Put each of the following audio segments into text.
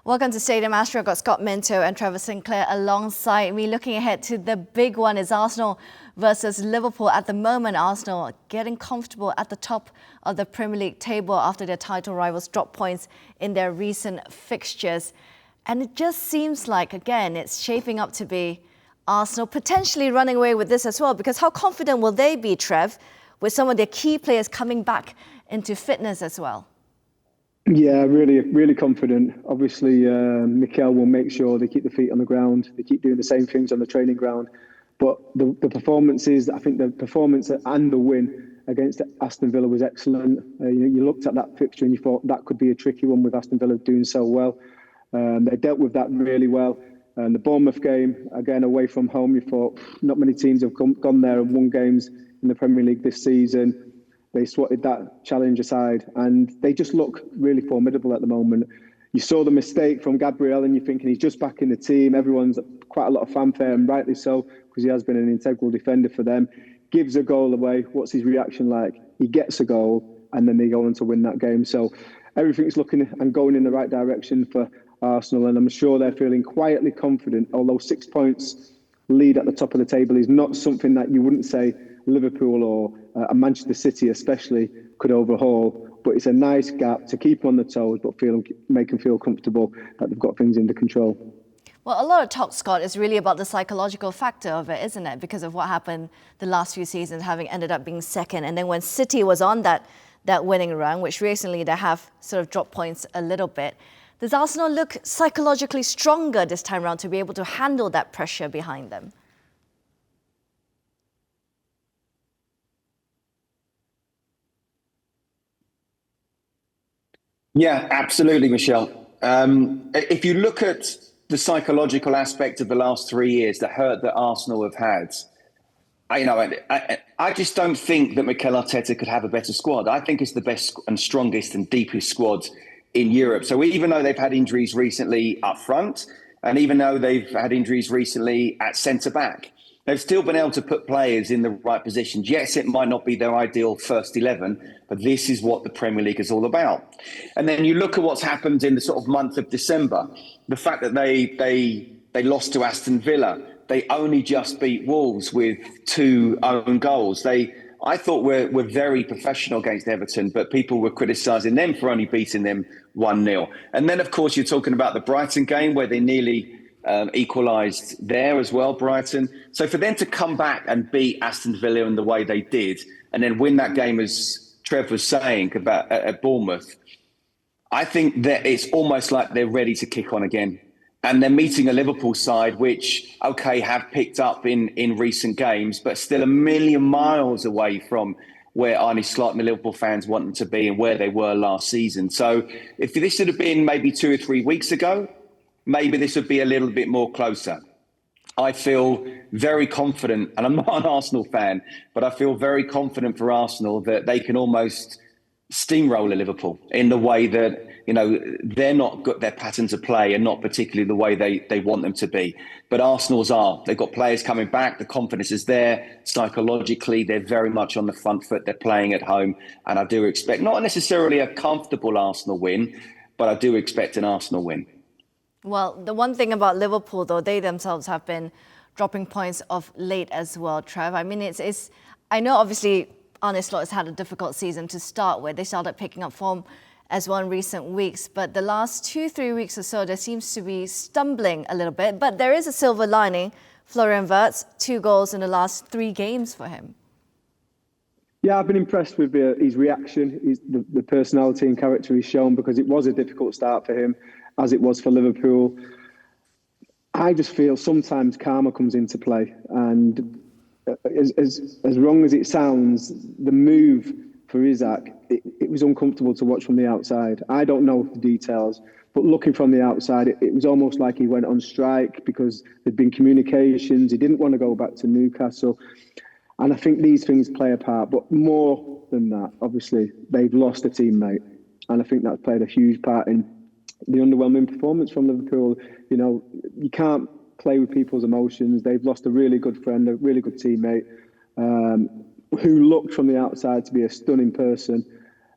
Welcome to Stadium. Astro got Scott Minto and Trevor Sinclair alongside me. Looking ahead to the big one is Arsenal versus Liverpool. At the moment, Arsenal getting comfortable at the top of the Premier League table after their title rivals dropped points in their recent fixtures. And it just seems like, again, it's shaping up to be Arsenal potentially running away with this as well, because how confident will they be, Trev, with some of their key players coming back into fitness as well? Yeah, really confident. Obviously, Mikel will make sure they keep the feet on the ground. They keep doing the same things on the training ground. But the performances, I think the performance and the win against Aston Villa was excellent. You looked at that fixture and you thought that could be a tricky one with Aston Villa doing so well. They dealt with that really well. And the Bournemouth game, again, away from home, you thought not many teams have gone there and won games in the Premier League this season. They swatted that challenge aside and they just look really formidable at the moment. You saw the mistake from Gabriel and you're thinking he's just back in the team. Everyone's quite a lot of fanfare, and rightly so, because he has been an integral defender for them. Gives a goal away. What's his reaction like? He gets a goal and then they go on to win that game. So everything's looking and going in the right direction for Arsenal, and I'm sure they're feeling quietly confident, although 6 points lead at the top of the table is not something that you wouldn't say Liverpool or Manchester City especially could overhaul, but it's a nice gap to keep them on the toes but make them feel comfortable that they've got things under control. Well, a lot of talk, Scott, is really about the psychological factor of it, isn't it? Because of what happened the last few seasons, having ended up being second. And then when City was on that winning run, which recently they have sort of dropped points a little bit, does Arsenal look psychologically stronger this time around to be able to handle that pressure behind them? Yeah, absolutely, Michelle. If you look at the psychological aspect of the last 3 years, the hurt that Arsenal have had, I just don't think that Mikel Arteta could have a better squad. I think it's the best and strongest and deepest squad in Europe. So even though they've had injuries recently up front, and even though they've had injuries recently at centre-back, they've still been able to put players in the right positions. Yes, it might not be their ideal first 11, but this is what the Premier League is all about. And then you look at what's happened in the sort of month of December. The fact that they lost to Aston Villa. They only just beat Wolves with 2 own goals. I thought we're very professional against Everton, but people were criticising them for only beating them 1-0. And then, of course, you're talking about the Brighton game where they nearly equalised there as well, Brighton. So for them to come back and beat Aston Villa in the way they did, and then win that game, as Trev was saying about at Bournemouth, I think that it's almost like they're ready to kick on again. And they're meeting a Liverpool side which, okay, have picked up in recent games, but still a million miles away from where Arne Slot and the Liverpool fans want them to be and where they were last season. So if this had been maybe 2 or 3 weeks ago, maybe this would be a little bit more closer. I feel very confident, and I'm not an Arsenal fan, but I feel very confident for Arsenal that they can almost steamroller Liverpool in the way that, they're not got their patterns of play and not particularly the way they want them to be. But Arsenal's are. They've got players coming back. The confidence is there. Psychologically, they're very much on the front foot. They're playing at home. And I do expect not necessarily a comfortable Arsenal win, but I do expect an Arsenal win. Well, the one thing about Liverpool, though, they themselves have been dropping points of late as well, Trev. I mean, I know obviously Arne Slot has had a difficult season to start with. They started picking up form as well in recent weeks, but the last 2-3 weeks or so, there seems to be stumbling a little bit. But there is a silver lining. Florian Wirtz, 2 goals in the last 3 games for him. Yeah, I've been impressed with his reaction, the personality and character he's shown, because it was a difficult start for him, as it was for Liverpool. I just feel sometimes karma comes into play, and as wrong as it sounds, the move for Isaac, it was uncomfortable to watch from the outside. I don't know the details, but looking from the outside, it was almost like he went on strike because there'd been communications. He didn't want to go back to Newcastle. And I think these things play a part. But more than that, obviously, they've lost a teammate. And I think that's played a huge part in the underwhelming performance from Liverpool. You can't play with people's emotions. They've lost a really good friend, a really good teammate, who looked from the outside to be a stunning person.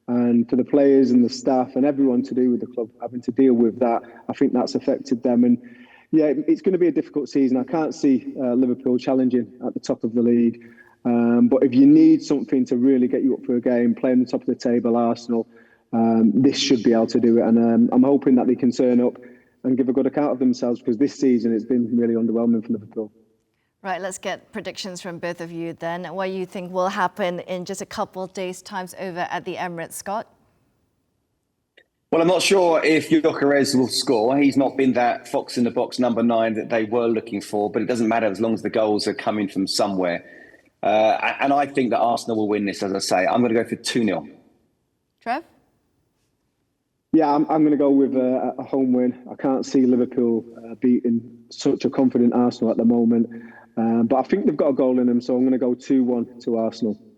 And for the players and the staff and everyone to do with the club having to deal with that, I think that's affected them. And yeah, it's going to be a difficult season. I can't see Liverpool challenging at the top of the league. But if you need something to really get you up for a game, play on the top of the table, Arsenal, this should be able to do it. And I'm hoping that they can turn up and give a good account of themselves, because this season it's been really underwhelming for Liverpool. Right, let's get predictions from both of you then. What you think will happen in just a couple of days' times over at the Emirates, Scott? Well, I'm not sure if Gyökeres will score. He's not been that fox in the box number 9 that they were looking for, but it doesn't matter as long as the goals are coming from somewhere. And I think that Arsenal will win this, as I say. I'm going to go for 2-0. Trev? Yeah, I'm going to go with a home win. I can't see Liverpool beating such a confident Arsenal at the moment. But I think they've got a goal in them, so I'm going to go 2-1 to Arsenal.